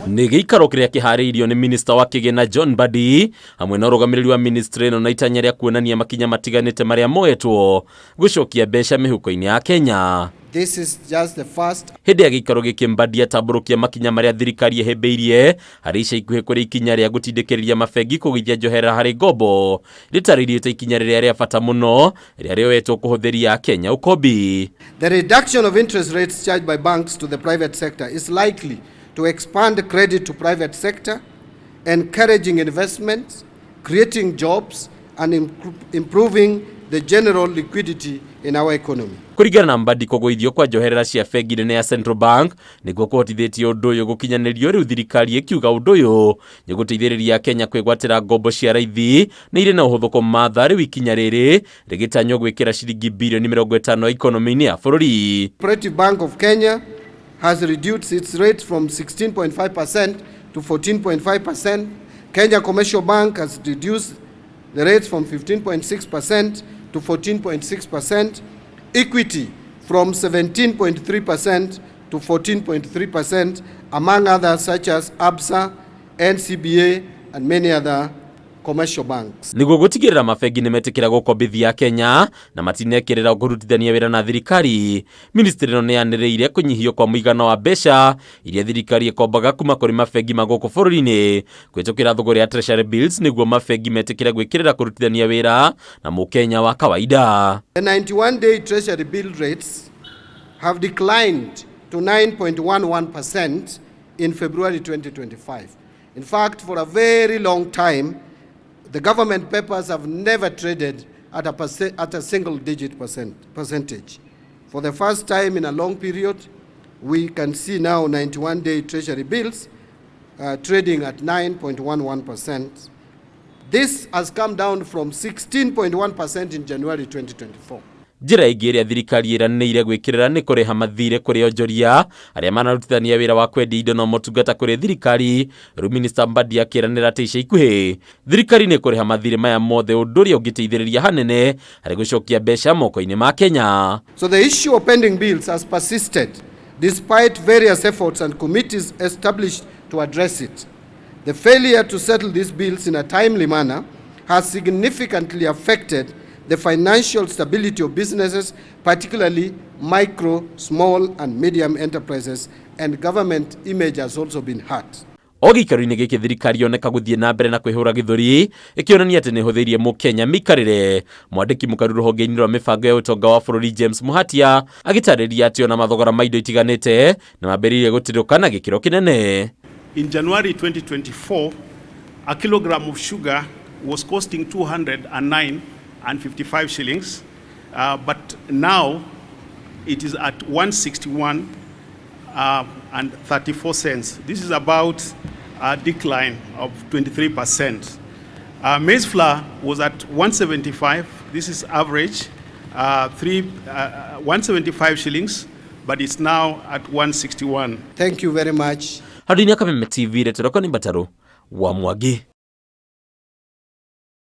Nĩ gĩikaro kĩrĩa kĩharĩirio nĩ Minister wa kigina John Mbadi hamwe na ũrũgamĩrĩri wa ministry ĩno na itanya rĩa kuonania makinya matiganĩte marĩa moetwo gũcokia mbeca mĩhuko-inĩ ya Kenya. This is just the first. Hĩndĩ ya gĩikaro gĩkĩ Mbadi atambũrũkia makinya marĩa thirikari ĩhĩmbĩirie harĩ ica ikuhĩ kũrĩ ikinya rĩa gũtindĩkĩrĩria mabengi kũgithia njohera harĩ ngombo, rĩtarĩirie ikinya rĩrĩa rĩa bata mũno rĩrĩa rĩoetwo kũhũthĩria Kenya ũkombi. The reduction of interest rates charged by banks to the private sector is likely to expand credit to private sector, encouraging investments, creating jobs, and improving the general liquidity in our economy. Kũringana na Mbadi, kũgũithio kwa njoherera cia bengi nene ya Central Bank nĩguo kũhotithĩtie ũndũ ũyũ gũkinyanĩrio, rĩu thirikari ĩkiuga ũndũ ũyũ nĩ gũteithĩrĩria Kenya kwĩgwatĩra ngombo cia raithi na irĩ na ũhũthũ kũmatha, rĩu ikinya rĩrĩ rĩgĩtanywo gwĩkĩra ciringi birioni 50 ikonomi-inĩ ya bũrũri. Cooperative Bank of Kenya has reduced its rate from 16.5% to 14.5%. Kenya Commercial Bank has reduced the rates from 15.6% to 14.6%. Equity from 17.3% to 14.3%, among others such as ABSA, NCBA, and many other commercial banks. Nĩguo gũtigĩrĩra mabengi nĩ metĩkĩra gũkombithia Kenya na matinekĩrĩra kũrutithania wĩra na thirikari, ministry ĩno nĩ yanĩrĩire kũnyihio kwa mũigana wa mbeca iria thirikari ĩkombaga kuma kũrĩ mabengi ma gũkũ bũrũri-inĩ kũhĩtũkĩra thũgũrĩ ya treasury bills, nĩguo mabengi metĩkĩre gwĩkĩrĩra kũrutithania wĩra na mũkenya wa kawaida. The 91-day treasury bill rates have declined to 9.11% in February 2025. In fact, for a very long time, the government papers have never traded at a single-digit percentage. For the first time in a long period, we can see now 91-day treasury bills trading at 9.11%. This has come down from 16.1% in January 2024. Njĩra ĩngĩ ĩrĩa thirikari ĩranĩire gwĩkĩrĩra nĩ kũrĩha mathirĩ kũrĩ onjoria arĩa manarutithania wĩra wa kwendia indo na motungata kũrĩ thirikari, rĩu Minister Mbadi akĩranĩra atĩ ica ikuhĩ thirikari nĩ kũrĩha mathirĩ maya mothe, ũndũ ũrĩa ũngĩteithĩrĩria hanene harĩ gũcokia mbeca moko-inĩ ma Kenya. So the issue of pending bills has persisted despite various efforts and committees established to address it. The failure to settle these bills in a timely manner has significantly affected the financial stability of businesses, particularly micro, small and medium enterprises, and government image has also been hurt. O gĩikaro-inĩ gĩkĩ thirikari yoneka gũthiĩ na mbere na kwĩhũra gĩthũri ĩkĩonania atĩ nĩ ĩhũthĩirie mũkenya mĩikarĩre. Mwandĩki mũkaru rũhonge-inĩ rwa mĩbango ya ũtonga wa bũrũri James Mũhatia agĩtarĩria atĩ ona mathogora ma indo itiganĩte na mambĩrĩirie gũtirũka na gĩkĩro kĩnene. In January 2024, a kilogram of sugar was costing 209.55 shillings, but now it is at 161.34 cents. This is about a decline of 23%. Maize flour was at 175. This is average 175 shillings, but it's now at 161. Thank you very much. Handũ-inĩ ya Kameme TV, Thirikari Mbataro wa Mwangi.